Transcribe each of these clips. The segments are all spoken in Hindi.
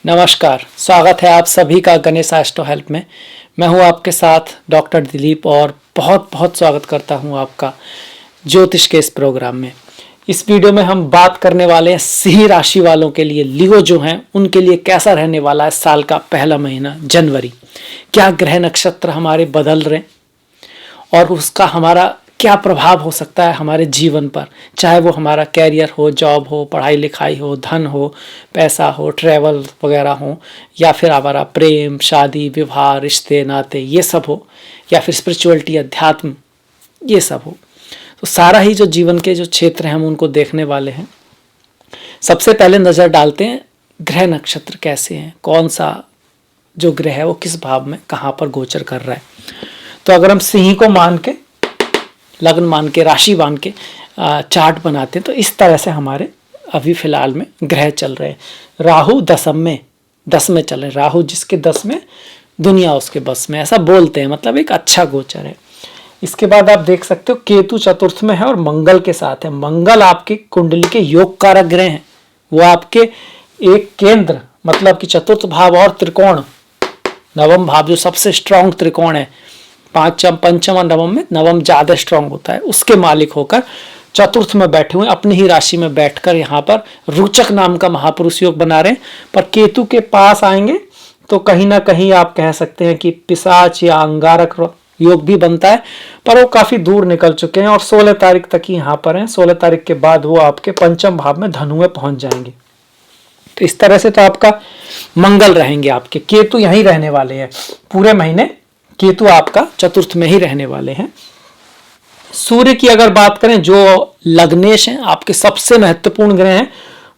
नमस्कार, स्वागत है आप सभी का गणेश एस्ट्रो हेल्प में। मैं हूं आपके साथ डॉक्टर दिलीप और बहुत बहुत स्वागत करता हूं आपका ज्योतिष के इस प्रोग्राम में। इस वीडियो में हम बात करने वाले हैं सिंह राशि वालों के लिए, लियो जो हैं उनके लिए कैसा रहने वाला है साल का पहला महीना जनवरी। क्या ग्रह नक्षत्र हमारे बदल रहे और उसका हमारा क्या प्रभाव हो सकता है हमारे जीवन पर, चाहे वो हमारा कैरियर हो, जॉब हो, पढ़ाई लिखाई हो, धन हो, पैसा हो, ट्रैवल वगैरह हो, या फिर हमारा प्रेम, शादी, विवाह, रिश्ते नाते ये सब हो, या फिर स्पिरिचुअलिटी, अध्यात्म ये सब हो। तो सारा ही जो जीवन के जो क्षेत्र हैं हम उनको देखने वाले हैं। सबसे पहले नज़र डालते हैं ग्रह नक्षत्र कैसे हैं, कौन सा जो ग्रह है वो किस भाव में कहाँ पर गोचर कर रहा है। तो अगर हम सिंह को मान के, लग्न मान के, राशि मान के चार्ट बनाते हैं तो इस तरह से हमारे अभी फिलहाल में ग्रह चल रहे हैं। राहु दसम में 10 में चल रहे हैं। राहु जिसके 10 में, दुनिया उसके बस में, ऐसा बोलते हैं, मतलब एक अच्छा गोचर है। इसके बाद आप देख सकते हो केतु चतुर्थ में है और मंगल के साथ है। मंगल आपके कुंडली के योग कारक ग्रह हैं। वो आपके एक केंद्र मतलब कि चतुर्थ भाव और त्रिकोण, नवम भाव जो सबसे स्ट्रांग त्रिकोण है, पंचम और नवम में नवम ज्यादा स्ट्रांग होता है, उसके मालिक होकर चतुर्थ में बैठे हुए अपनी ही राशि में बैठकर यहाँ पर रोचक नाम का महापुरुष योग बना रहे हैं। पर केतु के पास आएंगे तो कहीं ना कहीं आप कह सकते हैं कि पिशाच या अंगारक योग भी बनता है, पर वो काफी दूर निकल चुके हैं और 16 तारीख तक ही यहाँ पर हैं। 16 तारीख के बाद वो आपके पंचम भाव में धनु में पहुंच जाएंगे। तो इस तरह से तो आपका मंगल रहेंगे, आपके केतु यहीं रहने वाले हैं पूरे महीने। केतु आपका चतुर्थ में ही रहने वाले हैं। सूर्य की अगर बात करें, जो लग्नेश हैं आपके सबसे महत्वपूर्ण ग्रह हैं,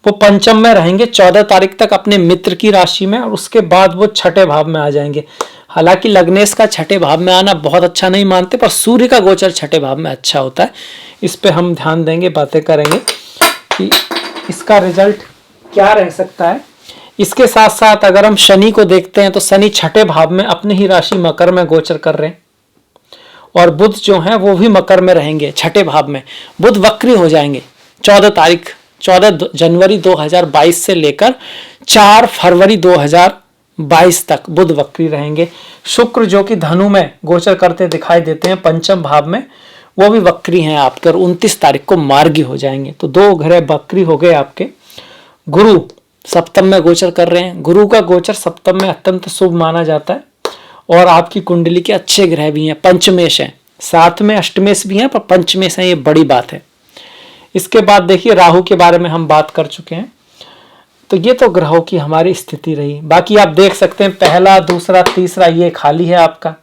वो पंचम में रहेंगे 14 तारीख तक अपने मित्र की राशि में, और उसके बाद वो छठे भाव में आ जाएंगे। हालांकि लग्नेश का छठे भाव में आना बहुत अच्छा नहीं मानते, पर सूर्य का गोचर छठे भाव में अच्छा होता है। इस पे हम ध्यान देंगे, बातें करेंगे कि इसका रिजल्ट क्या रह सकता है। इसके साथ साथ अगर हम शनि को देखते हैं तो शनि छठे भाव में अपनी ही राशि मकर में गोचर कर रहे हैं, और बुध जो है वो भी मकर में रहेंगे छठे भाव में। बुध वक्री हो जाएंगे 14 जनवरी 2022 से लेकर 4 फरवरी 2022 तक बुध वक्री रहेंगे। शुक्र जो कि धनु में गोचर करते दिखाई देते हैं पंचम भाव में, वो भी वक्री हैं आपके, और 29 तारीख को मार्गी हो जाएंगे। तो 2 ग्रह वक्री हो गए आपके। गुरु सप्तम में गोचर कर रहे हैं। गुरु का गोचर सप्तम में अत्यंत शुभ माना जाता है, और आपकी कुंडली के अच्छे ग्रह भी हैं। पंचमेश हैं, साथ में अष्टमेश भी हैं, पर पंचमेश हैं, ये बड़ी बात है। इसके बाद देखिए राहु के बारे में हम बात कर चुके हैं। तो ये तो ग्रहों की हमारी स्थिति रही। बाकी आप देख सकते हैं पहला, दूसरा, तीसरा ये खाली है आपका।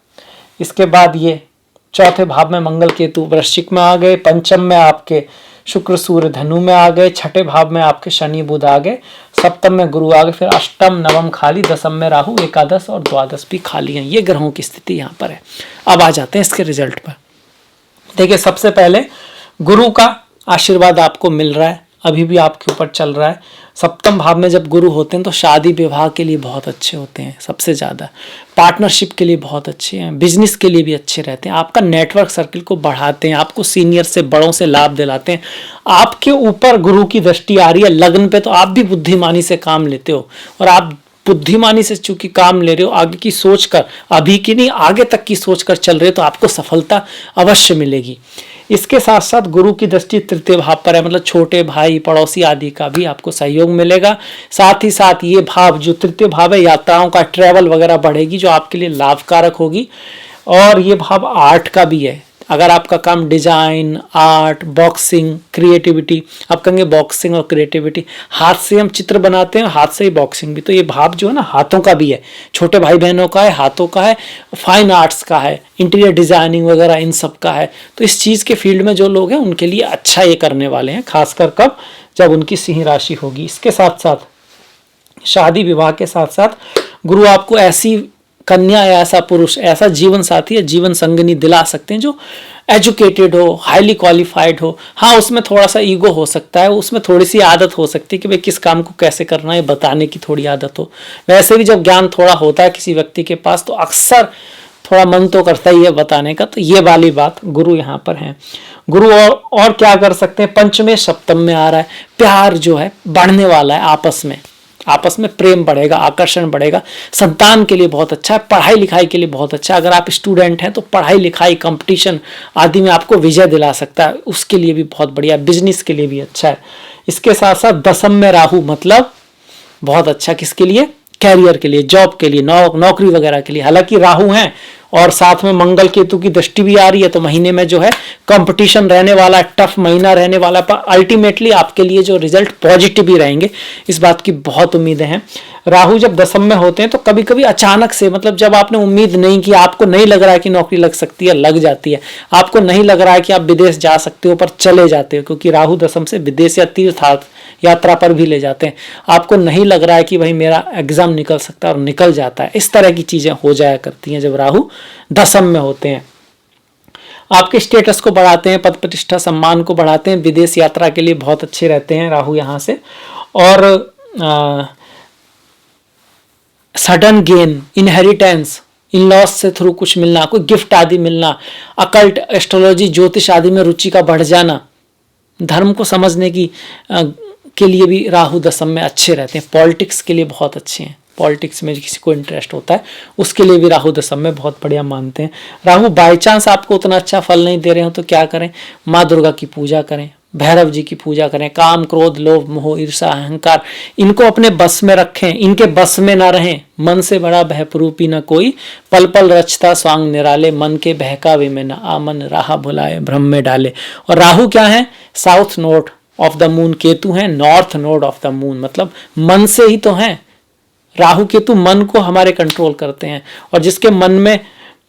इसके बाद ये चौथे भाव में मंगल केतु वृश्चिक में आ गए, पंचम में आपके शुक्र सूर्य धनु में आ गए, छठे भाव में आपके शनि बुध आ गए, सप्तम में गुरु आ गए, फिर अष्टम नवम खाली, दसम में राहु, एकादश और द्वादश भी खाली हैं। ये ग्रहों की स्थिति यहाँ पर है। अब आ जाते हैं इसके रिजल्ट पर। देखिए सबसे पहले गुरु का आशीर्वाद आपको मिल रहा है, अभी भी आपके ऊपर चल रहा है। सप्तम भाव में जब गुरु होते हैं तो शादी विवाह के लिए बहुत अच्छे होते हैं, सबसे ज़्यादा पार्टनरशिप के लिए बहुत अच्छे हैं, बिजनेस के लिए भी अच्छे रहते हैं, आपका नेटवर्क सर्किल को बढ़ाते हैं, आपको सीनियर से बड़ों से लाभ दिलाते हैं। आपके ऊपर गुरु की दृष्टि आ रही है लग्न पे, तो आप भी बुद्धिमानी से काम लेते हो, और आप बुद्धिमानी से चूंकि काम ले रहे हो, आगे की सोच कर, अभी की नहीं आगे तक की सोच कर चल रहे हो, तो आपको सफलता अवश्य मिलेगी। इसके साथ साथ गुरु की दृष्टि तृतीय भाव पर है, मतलब छोटे भाई, पड़ोसी आदि का भी आपको सहयोग मिलेगा। साथ ही साथ ये भाव जो तृतीय भाव है, यात्राओं का, ट्रैवल वगैरह बढ़ेगी, जो आपके लिए लाभकारक होगी। और ये भाव आर्ट का भी है। अगर आपका काम डिजाइन, आर्ट, बॉक्सिंग, क्रिएटिविटी, आप कहेंगे बॉक्सिंग और क्रिएटिविटी, हाथ से हम चित्र बनाते हैं, हाथ से ही बॉक्सिंग भी, तो ये भाव जो है ना हाथों का भी है, छोटे भाई बहनों का है, हाथों का है, फाइन आर्ट्स का है, इंटीरियर डिजाइनिंग वगैरह इन सब का है। तो इस चीज़ के फील्ड में जो लोग हैं उनके लिए अच्छा ये करने वाले हैं, खासकर कब, जब उनकी सिंह राशि होगी। इसके साथ साथ शादी विवाह के साथ साथ गुरु आपको ऐसी कन्या या ऐसा पुरुष, ऐसा जीवन साथी या जीवन संगनी दिला सकते हैं जो एजुकेटेड हो, हाईली क्वालिफाइड हो। हाँ, उसमें थोड़ा सा ईगो हो सकता है, उसमें थोड़ी सी आदत हो सकती है कि भाई किस काम को कैसे करना है बताने की थोड़ी आदत हो। वैसे भी जब ज्ञान थोड़ा होता है किसी व्यक्ति के पास तो अक्सर थोड़ा मन तो करता ही है बताने का। तो ये वाली बात गुरु यहाँ पर है। गुरु और क्या कर सकते हैं, पंचमें सप्तम में आ रहा है, प्यार जो है बढ़ने वाला है आपस में। आपस में प्रेम बढ़ेगा, आकर्षण बढ़ेगा। संतान के लिए बहुत अच्छा है, पढ़ाई लिखाई के लिए बहुत अच्छा है। अगर आप स्टूडेंट हैं तो पढ़ाई लिखाई कंपटीशन आदि में आपको विजय दिला सकता है, उसके लिए भी बहुत बढ़िया। बिजनेस के लिए भी अच्छा है। इसके साथ साथ दशम में राहु मतलब बहुत अच्छा किसके लिए, कैरियर के लिए, जॉब के लिए, नौकरी वगैरह के लिए। हालांकि राहु हैं और साथ में मंगल केतु की दृष्टि भी आ रही है, तो महीने में जो है कंपटीशन रहने वाला, टफ महीना रहने वाला, पर अल्टीमेटली आपके लिए जो रिजल्ट पॉजिटिव ही रहेंगे, इस बात की बहुत उम्मीदें हैं। राहु जब दशम में होते हैं तो कभी कभी अचानक से, मतलब जब आपने उम्मीद नहीं की, आपको नहीं लग रहा है कि नौकरी लग सकती है, लग जाती है। आपको नहीं लग रहा है कि आप विदेश जा सकते हो, पर चले जाते हो, क्योंकि राहु दशम से विदेश या तीर्थ यात्रा पर भी ले जाते हैं। आपको नहीं लग रहा है कि भाई मेरा एग्जाम निकल सकता है, और निकल जाता है। इस तरह की चीजें हो जाया करती हैं जब राहु दशम में होते हैं। आपके स्टेटस को बढ़ाते हैं, पद प्रतिष्ठा सम्मान को बढ़ाते हैं, विदेश यात्रा के लिए बहुत अच्छे रहते हैं राहु यहाँ से। और सडन गेन, इनहेरिटेंस, इन लॉस से थ्रू कुछ मिलना, कोई गिफ्ट आदि मिलना, अकल्ट, एस्ट्रोलॉजी, ज्योतिष आदि में रुचि का बढ़ जाना, धर्म को समझने की के लिए भी राहु दशम में अच्छे रहते हैं। पॉलिटिक्स के लिए बहुत अच्छे हैं, पॉलिटिक्स में किसी को इंटरेस्ट होता है उसके लिए भी राहु दशम में बहुत बढ़िया मानते हैं। राहु बाई चांस आपको उतना अच्छा फल नहीं दे रहे हो तो क्या करें, माँ दुर्गा की पूजा करें, भैरव जी की पूजा करें। काम, क्रोध, लोभ, मोह, ईर्षा, अहंकार, इनको अपने बस में रखें, इनके बस में ना रहें। मन से बड़ा भयपरूपी न कोई, पल पल रचता स्वांग निराले, मन के बहकावे में न आमन, राह भुलाए भ्रम में डाले। और राहु क्या है, south node of the moon, Ketu है north node of the moon, मतलब मन से ही तो हैं। राहु केतु मन को हमारे कंट्रोल करते हैं, और जिसके मन में,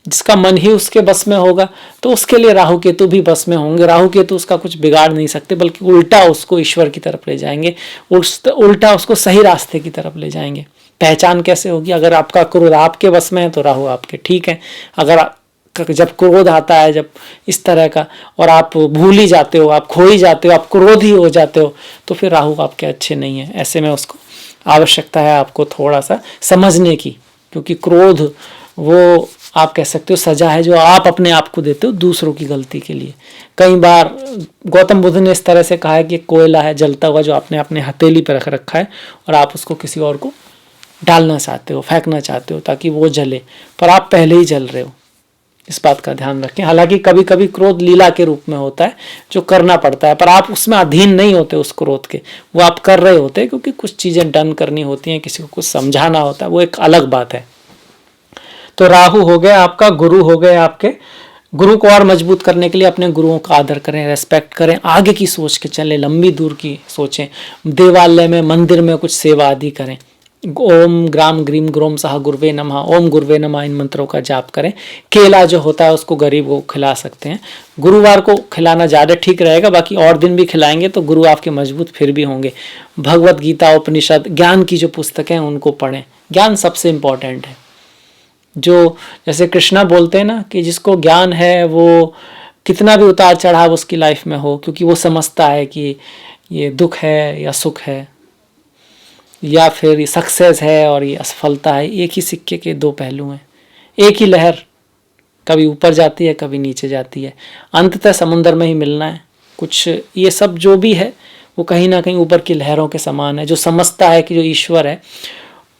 जिसका मन ही उसके बस में होगा तो उसके लिए राहु केतु भी बस में होंगे। राहु केतु उसका कुछ बिगाड़ नहीं सकते, बल्कि उल्टा उसको ईश्वर की तरफ ले जाएंगे, उल्टा उसको सही रास्ते की तरफ ले जाएंगे। पहचान कैसे होगी, अगर आपका क्रोध आपके बस में है तो राहु आपके ठीक है। अगर जब क्रोध आता है, जब इस तरह का, और आप भूल ही जाते हो, आप खो ही जाते हो, आप क्रोधी हो जाते हो, तो फिर राहु आपके अच्छे नहीं है। ऐसे में उसको आवश्यकता है आपको थोड़ा सा समझने की, क्योंकि क्रोध वो आप कह सकते हो सजा है जो आप अपने आप को देते हो दूसरों की गलती के लिए। कई बार गौतम बुद्ध ने इस तरह से कहा है कि कोयला है जलता हुआ जो आपने अपने हथेली पर रख रखा है, और आप उसको किसी और को डालना चाहते हो, फेंकना चाहते हो ताकि वो जले, पर आप पहले ही जल रहे हो। इस बात का ध्यान रखें। हालांकि कभी कभी क्रोध लीला के रूप में होता है जो करना पड़ता है, पर आप उसमें अधीन नहीं होते उस क्रोध के, वो आप कर रहे होते हैं क्योंकि कुछ चीजें डन करनी होती हैं, किसी को कुछ समझाना होता है, वो एक अलग बात है। तो राहु हो गया आपका, गुरु हो गए आपके। गुरु को और मजबूत करने के लिए अपने गुरुओं का आदर करें, रेस्पेक्ट करें, आगे की सोच के चलें, लंबी दूर की सोचें, देवालय में, मंदिर में कुछ सेवा आदि करें। ओम ग्राम ग्रीम ग्रोम सह गुरुवे नमः, ओम गुरुवे नमः, इन मंत्रों का जाप करें। केला जो होता है उसको गरीब को खिला सकते हैं। गुरुवार को खिलाना ज़्यादा ठीक रहेगा, बाकी और दिन भी खिलाएंगे तो गुरु आपके मजबूत फिर भी होंगे। भगवत गीता, उपनिषद, ज्ञान की जो पुस्तकें हैं उनको पढ़ें। ज्ञान सबसे इम्पोर्टेंट है। जो जैसे कृष्णा बोलते हैं ना कि जिसको ज्ञान है वो कितना भी उतार चढ़ाव उसकी लाइफ में हो, क्योंकि वो समझता है कि ये दुख है या सुख है, या फिर ये सक्सेस है और ये असफलता है, एक ही सिक्के के दो पहलू हैं। एक ही लहर कभी ऊपर जाती है कभी नीचे जाती है, अंततः समुद्र में ही मिलना है। कुछ ये सब जो भी है वो कहीं ना कहीं ऊपर की लहरों के समान है। जो समझता है कि जो ईश्वर है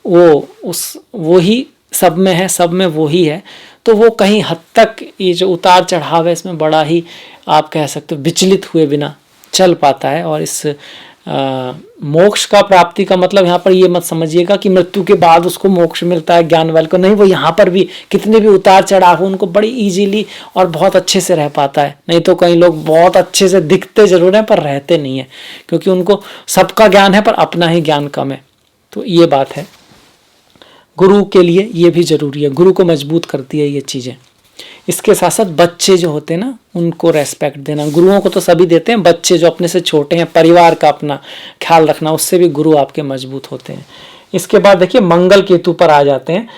वो ही सब में है, सब में वो ही है, तो वो कहीं हद तक ये जो उतार चढ़ाव है इसमें बड़ा ही आप कह सकते हो विचलित हुए बिना चल पाता है। और इस मोक्ष का प्राप्ति का मतलब यहाँ पर ये मत समझिएगा कि मृत्यु के बाद उसको मोक्ष मिलता है ज्ञान वाले को, नहीं, वो यहाँ पर भी कितने भी उतार चढ़ाव हो उनको बड़ी इजीली और बहुत अच्छे से रह पाता है। नहीं तो कई लोग बहुत अच्छे से दिखते जरूर हैं पर रहते नहीं है, क्योंकि उनको सबका ज्ञान है पर अपना ही ज्ञान कम है। तो ये बात है, गुरु के लिए ये भी जरूरी है, गुरु को मजबूत करती है ये चीज़ें। इसके साथ साथ बच्चे जो होते हैं ना उनको रेस्पेक्ट देना। गुरुओं को तो सभी देते हैं, बच्चे जो अपने से छोटे हैं, परिवार का अपना ख्याल रखना, उससे भी गुरु आपके मजबूत होते हैं। इसके बाद देखिए मंगल केतु पर आ जाते हैं।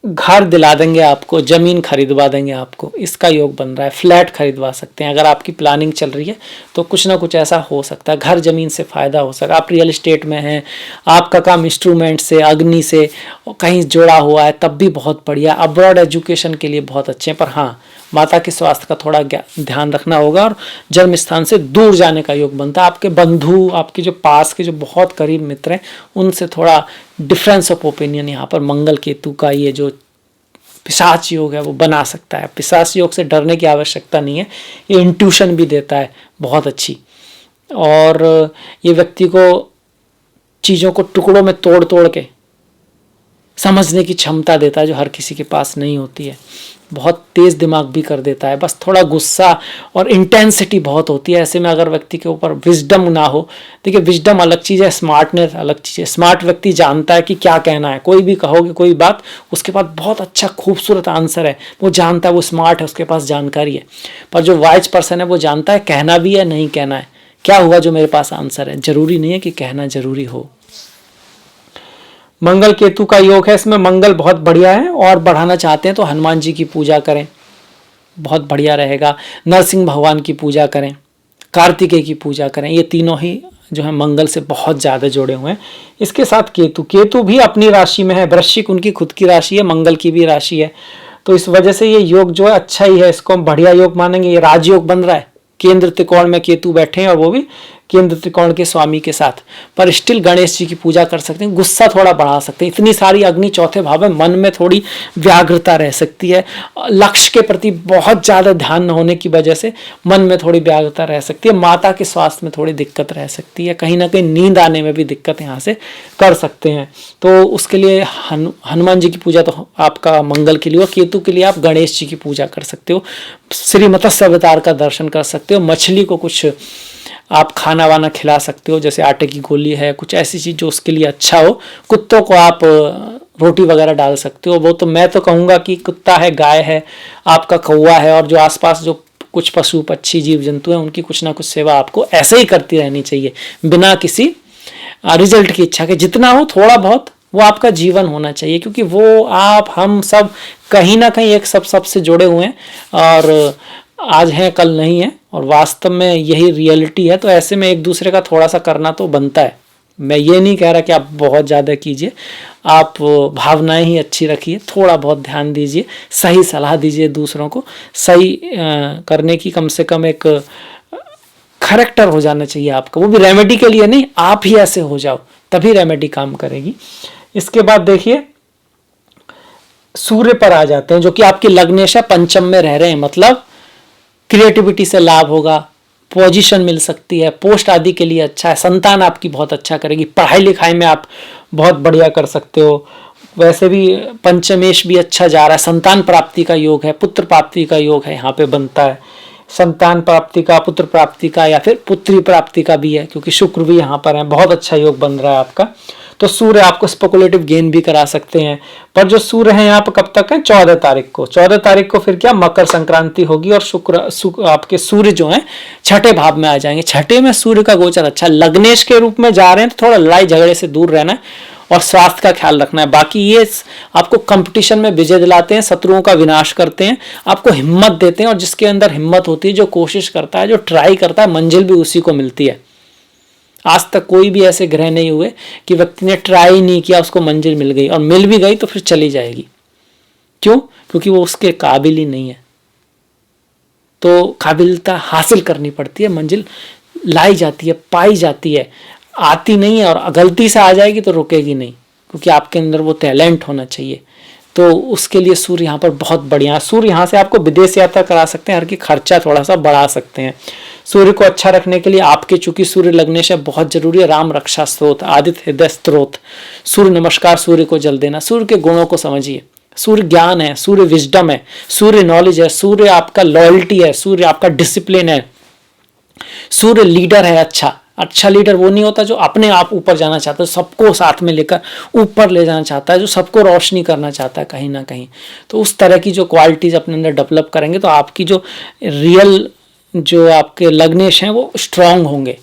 घर दिला देंगे आपको, जमीन खरीदवा देंगे आपको, इसका योग बन रहा है। फ्लैट खरीदवा सकते हैं, अगर आपकी प्लानिंग चल रही है तो कुछ ना कुछ ऐसा हो सकता है, घर जमीन से फायदा हो सकता है। आप रियल एस्टेट में हैं, आपका काम इंस्ट्रूमेंट से, अग्नि से कहीं जुड़ा हुआ है, तब भी बहुत बढ़िया। अब्रॉड एजुकेशन के लिए बहुत अच्छे हैं, पर हाँ माता के स्वास्थ्य का थोड़ा ध्यान रखना होगा और जन्म स्थान से दूर जाने का योग बनता है। आपके बंधु, आपके जो पास के जो बहुत करीब मित्र हैं, उनसे थोड़ा डिफरेंस ऑफ ओपिनियन यहाँ पर मंगल केतु का ये जो पिशाच योग है वो बना सकता है। पिशाच योग से डरने की आवश्यकता नहीं है, ये इंट्यूशन भी देता है बहुत अच्छी, और ये व्यक्ति को चीज़ों को टुकड़ों में तोड़ तोड़ के समझने की क्षमता देता है जो हर किसी के पास नहीं होती है। बहुत तेज दिमाग भी कर देता है, बस थोड़ा गुस्सा और इंटेंसिटी बहुत होती है। ऐसे में अगर व्यक्ति के ऊपर विजडम ना हो, देखिए विजडम अलग चीज़ है, स्मार्टनेस अलग चीज़ है। स्मार्ट व्यक्ति जानता है कि क्या कहना है, कोई भी कहोगे कोई बात, उसके पास बहुत अच्छा खूबसूरत आंसर है, वो जानता है, वो स्मार्ट है, उसके पास जानकारी है। पर जो वाइज पर्सन है वो जानता है कहना भी है, नहीं कहना है, क्या हुआ जो मेरे पास आंसर है, जरूरी नहीं है कि कहना जरूरी हो। मंगल केतु का योग है, इसमें मंगल बहुत बढ़िया है, और बढ़ाना चाहते हैं तो हनुमान जी की पूजा करें, बहुत बढ़िया रहेगा। नरसिंह भगवान की पूजा करें, कार्तिकेय की पूजा करें, ये तीनों ही जो है मंगल से बहुत ज़्यादा जुड़े हुए हैं। इसके साथ केतु भी अपनी राशि में है, वृश्चिक उनकी खुद की राशि है, मंगल की भी राशि है, तो इस वजह से ये योग जो है अच्छा ही है, इसको हम बढ़िया योग मानेंगे। ये राजयोग बन रहा है, केंद्र त्रिकोण में केतु बैठे हैं और वो भी केंद्र त्रिकोण के स्वामी के साथ। पर स्टिल गणेश जी की पूजा कर सकते हैं, गुस्सा थोड़ा बढ़ा सकते हैं। इतनी सारी अग्नि चौथे भाव में, मन में थोड़ी व्याग्रता रह सकती है, लक्ष्य के प्रति बहुत ज़्यादा ध्यान न होने की वजह से मन में थोड़ी व्याग्रता रह सकती है। माता के स्वास्थ्य में थोड़ी दिक्कत रह सकती है, कहीं ना कहीं नींद आने में भी दिक्कत यहाँ से कर सकते हैं। तो उसके लिए हनुमान जी की पूजा तो आपका मंगल के लिए, और केतु के लिए आप गणेश जी की पूजा कर सकते हो, श्री मत्स्य अवतार का दर्शन कर सकते हो, मछली को कुछ आप खाना वाना खिला सकते हो, जैसे आटे की गोली है, कुछ ऐसी चीज़ जो उसके लिए अच्छा हो। कुत्तों को आप रोटी वगैरह डाल सकते हो। वो तो मैं तो कहूँगा कि कुत्ता है, गाय है, आपका कौवा है, और जो आसपास जो कुछ पशु पक्षी जीव जंतु हैं उनकी कुछ ना कुछ सेवा आपको ऐसे ही करती रहनी चाहिए, बिना किसी रिजल्ट की इच्छा के। जितना हो थोड़ा बहुत वो आपका जीवन होना चाहिए, क्योंकि वो आप हम सब कहीं ना कहीं एक सबसे जुड़े हुए हैं, और आज हैं कल नहीं है, और वास्तव में यही रियलिटी है। तो ऐसे में एक दूसरे का थोड़ा सा करना तो बनता है। मैं ये नहीं कह रहा कि आप बहुत ज़्यादा कीजिए, आप भावनाएं ही अच्छी रखिए, थोड़ा बहुत ध्यान दीजिए, सही सलाह दीजिए दूसरों को, सही करने की कम से कम एक खरेक्टर हो जाना चाहिए आपका। वो भी रेमेडी के लिए नहीं, आप ही ऐसे हो जाओ, तभी रेमेडी काम करेगी। इसके बाद देखिए सूर्य पर आ जाते हैं, जो कि आपकी लग्नेश पंचम में रह रहे हैं, मतलब क्रिएटिविटी से लाभ होगा, पोजीशन मिल सकती है, पोस्ट आदि के लिए अच्छा है, संतान आपकी बहुत अच्छा करेगी, पढ़ाई लिखाई में आप बहुत बढ़िया कर सकते हो। वैसे भी पंचमेश भी अच्छा जा रहा है, संतान प्राप्ति का योग है, पुत्र प्राप्ति का योग है, यहाँ पे बनता है संतान प्राप्ति का, पुत्र प्राप्ति का, या फिर पुत्री प्राप्ति का भी है, क्योंकि शुक्र भी यहाँ पर है, बहुत अच्छा योग बन रहा है आपका। तो सूर्य आपको स्पेकुलेटिव गेन भी करा सकते हैं। पर जो सूर्य है यहाँ पर कब तक है, 14 तारीख को। 14 तारीख को फिर क्या, मकर संक्रांति होगी, और शुक्र आपके सूर्य जो है छठे भाव में आ जाएंगे। छठे में सूर्य का गोचर अच्छा, लग्नेश के रूप में जा रहे हैं, तो थोड़ा लड़ाई झगड़े से दूर रहना है और स्वास्थ्य का ख्याल रखना है। बाकी ये आपको कंपटीशन में विजय दिलाते हैं, शत्रुओं का विनाश करते हैं, आपको हिम्मत देते हैं, और जिसके अंदर हिम्मत होती है, जो कोशिश करता है, जो ट्राई करता है, मंजिल भी उसी को मिलती है। आज तक कोई भी ऐसे ग्रह नहीं हुए कि व्यक्ति ने ट्राई नहीं किया, उसको मंजिल मिल गई, और मिल भी गई तो फिर चली जाएगी। क्यों? क्योंकि वो उसके काबिल ही नहीं है। तो काबिलियत हासिल करनी पड़ती है, मंजिल लाई जाती है, पाई जाती है, आती नहीं है, और गलती से आ जाएगी तो रुकेगी नहीं, क्योंकि आपके अंदर वो टैलेंट होना चाहिए। तो उसके लिए सूर्य यहाँ पर बहुत बढ़िया है। सूर्य यहाँ से आपको विदेश यात्रा करा सकते हैं, हर की खर्चा थोड़ा सा बढ़ा सकते हैं। सूर्य को अच्छा रखने के लिए आपके चूंकि सूर्य लगने से बहुत जरूरी है, राम रक्षा स्त्रोत, आदित्य हृदय स्त्रोत, सूर्य नमस्कार सूर्य को जल देना। सूर्य के गुणों को समझिए, सूर्य ज्ञान है, सूर्य विजडम है, सूर्य नॉलेज है, सूर्य आपका लॉयल्टी है, सूर्य आपका डिसिप्लिन है, सूर्य लीडर है। अच्छा लीडर वो नहीं होता जो अपने आप ऊपर जाना चाहता है, सबको साथ में लेकर ऊपर ले जाना चाहता है, जो सबको रोशनी करना चाहता है कहीं ना कहीं। तो उस तरह की जो क्वालिटीज अपने अंदर डेवलप करेंगे तो आपकी जो रियल जो आपके लग्नेश हैं वो स्ट्रांग होंगे।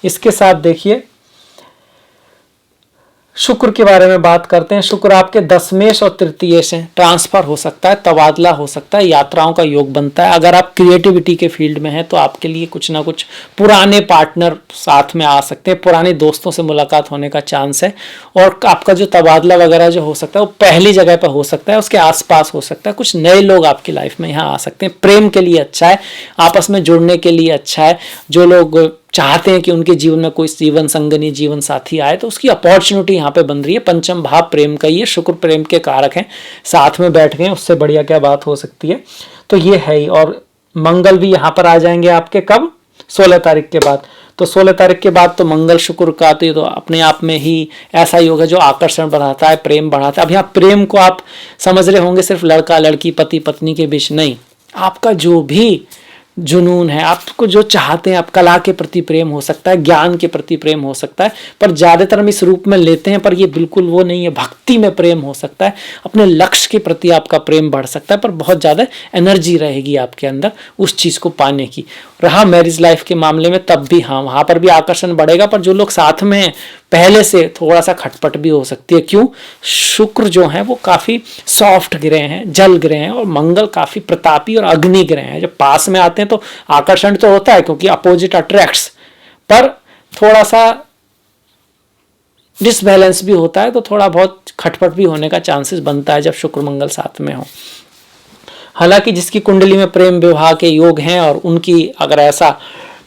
इसके साथ देखिए शुक्र के बारे में बात करते हैं। शुक्र आपके दशमेश और तृतीय से ट्रांसफर हो सकता है, तबादला हो सकता है, यात्राओं का योग बनता है। अगर आप क्रिएटिविटी के फील्ड में हैं तो आपके लिए कुछ ना कुछ पुराने पार्टनर साथ में आ सकते हैं, पुराने दोस्तों से मुलाकात होने का चांस है। और आपका जो तबादला वगैरह जो हो सकता है वो पहली जगह पर हो सकता है, उसके आसपास हो सकता है। कुछ नए लोग आपकी लाइफ में यहाँ आ सकते हैं। प्रेम के लिए अच्छा है, आपस में जुड़ने के लिए अच्छा है। जो लोग चाहते हैं कि उनके जीवन में कोई जीवन संगनी, जीवन साथी आए, तो उसकी अपॉर्चुनिटी यहाँ पे बन रही है। पंचम भाव प्रेम का ही है, शुक्र प्रेम के कारक हैं, साथ में बैठ गए, उससे बढ़िया क्या बात हो सकती है। तो ये है ही। और मंगल भी यहाँ पर आ जाएंगे आपके कब, 16 तारीख के बाद। तो 16 तारीख के बाद तो मंगल शुक्र का तो अपने आप में ही ऐसा योग है जो आकर्षण बढ़ाता है, प्रेम बढ़ाता है। अब यहाँ प्रेम को आप समझ रहे होंगे सिर्फ लड़का लड़की, पति पत्नी के बीच नहीं, आपका जो भी जुनून है, आपको जो चाहते हैं, आप कला के प्रति प्रेम हो सकता है, ज्ञान के प्रति प्रेम हो सकता है, पर ज़्यादातर हम इस रूप में लेते हैं, पर ये बिल्कुल वो नहीं है। भक्ति में प्रेम हो सकता है, अपने लक्ष्य के प्रति आपका प्रेम बढ़ सकता है, पर बहुत ज़्यादा एनर्जी रहेगी आपके अंदर उस चीज़ को पाने की। रहा मैरिज लाइफ के मामले में, तब भी हाँ, वहाँ पर भी आकर्षण बढ़ेगा, पर जो लोग साथ में हैं पहले से थोड़ा सा खटपट भी हो सकती है। क्यों? शुक्र जो है वो काफ़ी सॉफ्ट ग्रह हैं, जल ग्रह हैं, और मंगल काफ़ी प्रतापी और अग्नि ग्रह हैं। जब पास में आते हैं तो आकर्षण तो होता है, क्योंकि अपोजिट अट्रैक्ट्स, पर थोड़ा सा डिसबैलेंस भी होता है, तो थोड़ा बहुत खटपट भी होने का चांसेस बनता है जब शुक्र मंगल साथ में हो। हालांकि जिसकी कुंडली में प्रेम विवाह के योग हैं और उनकी अगर ऐसा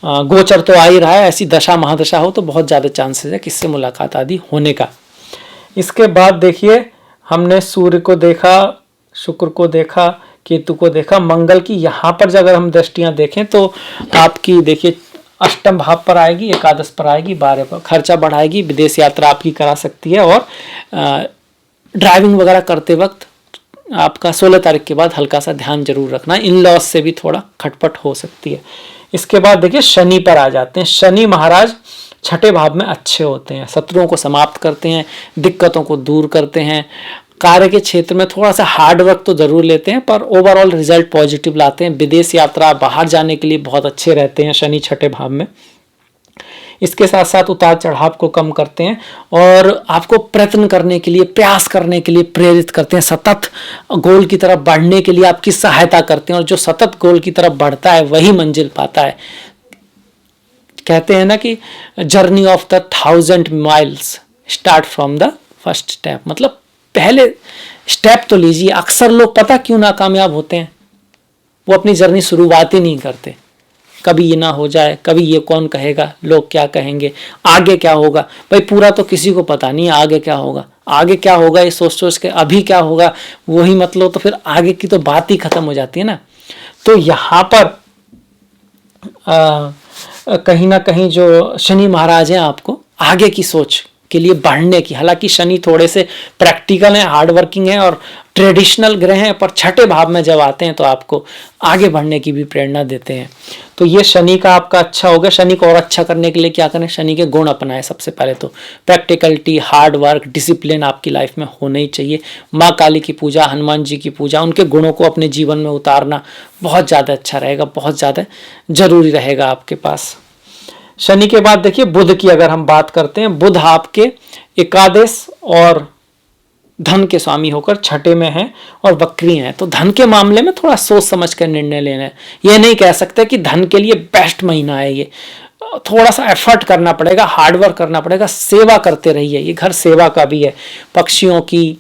गोचर तो आ ही रहा है, ऐसी दशा महादशा हो तो बहुत ज़्यादा चांसेस है किससे मुलाकात आदि होने का। इसके बाद देखिए, हमने सूर्य को देखा, शुक्र को देखा, केतु को देखा, मंगल की यहाँ पर अगर हम दृष्टियाँ देखें तो आपकी देखिए अष्टम भाव पर आएगी, एकादश पर आएगी, 12 पर खर्चा बढ़ाएगी, विदेश यात्रा आपकी करा सकती है। और ड्राइविंग वगैरह करते वक्त आपका 16 तारीख के बाद हल्का सा ध्यान जरूर रखना, इन लॉस से भी थोड़ा खटपट हो सकती है। इसके बाद देखिए शनि पर आ जाते हैं। शनि महाराज छठे भाव में अच्छे होते हैं, शत्रुओं को समाप्त करते हैं, दिक्कतों को दूर करते हैं। कार्य के क्षेत्र में थोड़ा सा हार्ड वर्क तो जरूर लेते हैं, पर ओवरऑल रिजल्ट पॉजिटिव लाते हैं। विदेश यात्रा, बाहर जाने के लिए बहुत अच्छे रहते हैं शनि छठे भाव में। इसके साथ साथ उतार चढ़ाव को कम करते हैं और आपको प्रयत्न करने के लिए, प्रयास करने के लिए प्रेरित करते हैं। सतत गोल की तरफ बढ़ने के लिए आपकी सहायता करते हैं, और जो सतत गोल की तरफ बढ़ता है वही मंजिल पाता है। कहते हैं ना कि journey of the 1000 miles start from the first step, मतलब पहले स्टेप तो लीजिए। अक्सर लोग पता क्यों नाकामयाब होते हैं, वो अपनी जर्नी शुरुआत ही नहीं करते। कभी ये ना हो जाए, कभी ये कौन कहेगा, लोग क्या कहेंगे, आगे क्या होगा। भाई पूरा तो किसी को पता नहीं है आगे क्या होगा। आगे क्या होगा ये सोच सोच के अभी क्या होगा वही मतलब, तो फिर आगे की तो बात ही खत्म हो जाती है ना। तो यहाँ पर कहीं ना कहीं जो शनि महाराज हैं आपको आगे की सोच के लिए बढ़ने की, हालांकि शनि थोड़े से प्रैक्टिकल हैं, हार्ड वर्किंग हैं और ट्रेडिशनल ग्रह हैं, पर छठे भाव में जब आते हैं तो आपको आगे बढ़ने की भी प्रेरणा देते हैं। तो ये शनि का आपका अच्छा हो गया। शनि को और अच्छा करने के लिए क्या करें, शनि के गुण अपनाएं। सबसे पहले तो प्रैक्टिकलिटी, हार्ड वर्क, डिसिप्लिन आपकी लाइफ में होना ही चाहिए। माँ काली की पूजा, हनुमान जी की पूजा, उनके गुणों को अपने जीवन में उतारना बहुत ज़्यादा अच्छा रहेगा, बहुत ज़्यादा जरूरी रहेगा आपके पास। शनि के बाद देखिए बुध की अगर हम बात करते हैं, बुध आपके एकादश और धन के स्वामी होकर छठे में हैं और वक्री हैं। तो धन के मामले में थोड़ा सोच समझ कर निर्णय लेना है। ये नहीं कह सकते कि धन के लिए बेस्ट महीना है ये, थोड़ा सा एफर्ट करना पड़ेगा, हार्डवर्क करना पड़ेगा, सेवा करते रहिए। ये घर सेवा का भी है, पक्षियों की,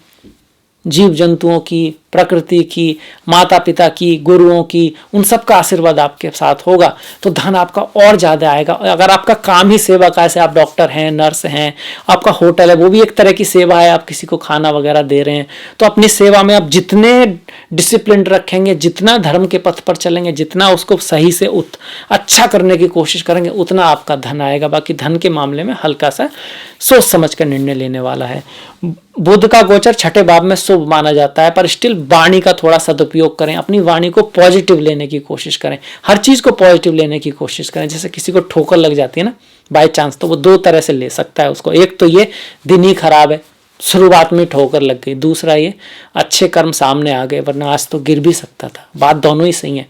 जीव जंतुओं की, प्रकृति की, माता पिता की, गुरुओं की, उन सब का आशीर्वाद आपके साथ होगा तो धन आपका और ज़्यादा आएगा। अगर आपका काम ही सेवा का है, जैसे आप डॉक्टर हैं, नर्स हैं, आपका होटल है, वो भी एक तरह की सेवा है, आप किसी को खाना वगैरह दे रहे हैं, तो अपनी सेवा में आप जितने डिसिप्लिन रखेंगे, जितना धर्म के पथ पर चलेंगे, जितना उसको सही से अच्छा करने की कोशिश करेंगे, उतना आपका धन आएगा। बाकी धन के मामले में हल्का सा सोच समझ कर निर्णय लेने वाला है। बुध का गोचर छठे भाव में शुभ माना जाता है, पर स्टिल वाणी का थोड़ा सदुपयोग करें, अपनी वाणी को पॉजिटिव लेने की कोशिश करें, हर चीज को पॉजिटिव लेने की कोशिश करें। जैसे किसी को ठोकर लग जाती है ना बाय चांस, तो वो दो तरह से ले सकता है उसको। एक तो ये दिन ही खराब है, शुरुआत में ठोकर लग गई, दूसरा ये अच्छे कर्म सामने आ गए, वरना आज तो गिर भी सकता था। बात दोनों ही सही है,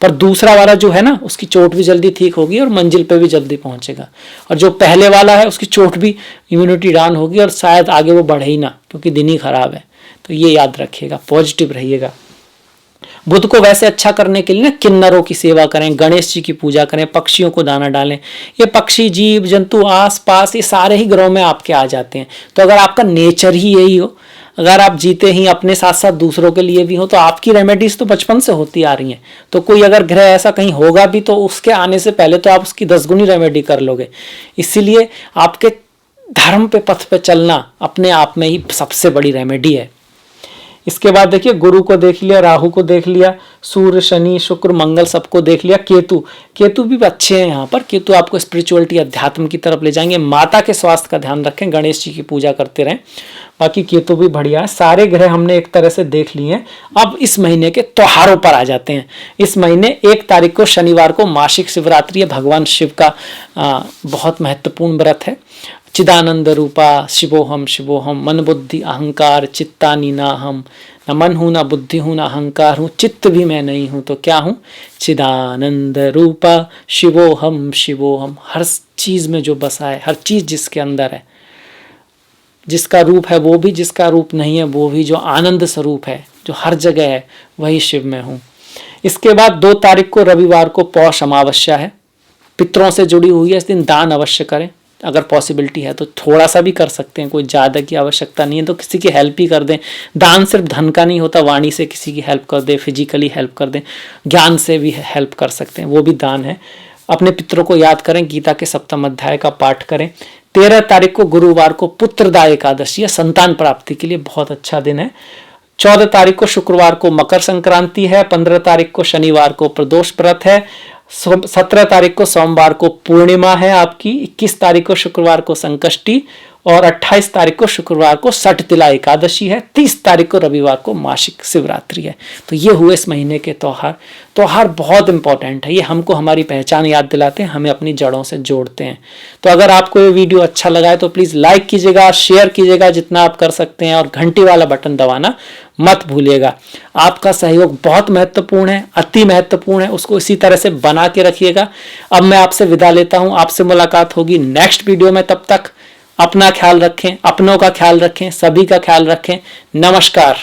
पर दूसरा वाला जो है ना, उसकी चोट भी जल्दी ठीक होगी और मंजिल पे भी जल्दी पहुंचेगा। और जो पहले वाला है उसकी चोट भी, इम्यूनिटी डाउन होगी और शायद आगे वो बढ़े ही ना, क्योंकि दिन ही खराब है। तो ये याद रखिएगा, पॉजिटिव रहिएगा। बुध को वैसे अच्छा करने के लिए ना किन्नरों की सेवा करें, गणेश जी की पूजा करें, पक्षियों को दाना डालें। ये पक्षी, जीव जंतु आस पास ये सारे ही ग्रहों में आपके आ जाते हैं। तो अगर आपका नेचर ही यही हो, अगर आप जीते ही अपने साथ साथ दूसरों के लिए भी हो, तो आपकी रेमेडीज तो बचपन से होती आ रही हैं। तो कोई अगर ग्रह ऐसा कहीं होगा भी तो उसके आने से पहले तो आप उसकी 10 गुनी रेमेडी कर लोगे। इसीलिए आपके धर्म पे पथ पे चलना अपने आप में ही सबसे बड़ी रेमेडी है। इसके बाद देखिए, गुरु को देख लिया, राहु को देख लिया, सूर्य, शनि, शुक्र, मंगल सबको देख लिया। केतु भी अच्छे हैं यहाँ पर। केतु आपको स्पिरिचुअलिटी, अध्यात्म की तरफ ले जाएंगे। माता के स्वास्थ्य का ध्यान रखें, गणेश जी की पूजा करते रहें। बाकी केतु भी बढ़िया है। सारे ग्रह हमने एक तरह से देख लिए हैं। अब इस महीने के त्योहारों पर आ जाते हैं। इस महीने 1 तारीख को शनिवार को मासिक शिवरात्रि है। भगवान शिव का बहुत महत्वपूर्ण व्रत है। चिदानंद रूपा शिवोहम शिवोहम, मन बुद्धि अहंकार चित्तानि ना हम, न मन हूँ, न बुद्धि हूँ, न अहंकार हूँ, चित्त भी मैं नहीं हूँ, तो क्या हूँ? चिदानंद रूपा शिवोहम शिवोहम। हर चीज में जो बसा है, हर चीज जिसके अंदर है, जिसका रूप है वो भी, जिसका रूप नहीं है वो भी, जो आनंद स्वरूप है, जो हर जगह है, वही शिव में हूँ। इसके बाद 2 तारीख को रविवार को पौष अमावस्या है। पितरों से जुड़ी हुई है। इस दिन दान अवश्य करें, अगर पॉसिबिलिटी है तो थोड़ा सा भी कर सकते हैं, कोई ज़्यादा की आवश्यकता नहीं है। तो किसी की हेल्प ही कर दें। दान सिर्फ धन का नहीं होता, वाणी से किसी की हेल्प कर दें, फिजिकली हेल्प कर दें, ज्ञान से भी हेल्प कर सकते हैं, वो भी दान है। अपने पितरों को याद करें, गीता के 7वें अध्याय का पाठ करें। 13 तारीख को गुरुवार को पुत्रदा एकादशी है, संतान प्राप्ति के लिए बहुत अच्छा दिन है। 14 तारीख को शुक्रवार को मकर संक्रांति है। 15 तारीख को शनिवार को प्रदोष व्रत है। 17 तारीख को सोमवार को पूर्णिमा है आपकी। 21 तारीख को शुक्रवार को संकष्टी और 28 तारीख को शुक्रवार को सठतिला एकादशी है। 30 तारीख को रविवार को मासिक शिवरात्रि है। तो ये हुए इस महीने के त्योहार बहुत इंपॉर्टेंट है। ये हमको हमारी पहचान याद दिलाते हैं, हमें अपनी जड़ों से जोड़ते हैं। तो अगर आपको ये वीडियो अच्छा लगा है तो प्लीज़ लाइक कीजिएगा, शेयर कीजिएगा जितना आप कर सकते हैं, और घंटी वाला बटन दबाना मत भूलिएगा। आपका सहयोग बहुत महत्वपूर्ण है, अति महत्वपूर्ण है। उसको इसी तरह से बना के रखिएगा। अब मैं आपसे विदा लेता हूँ। आपसे मुलाकात होगी नेक्स्ट वीडियो में। तब तक अपना ख्याल रखें, अपनों का ख्याल रखें, सभी का ख्याल रखें। नमस्कार।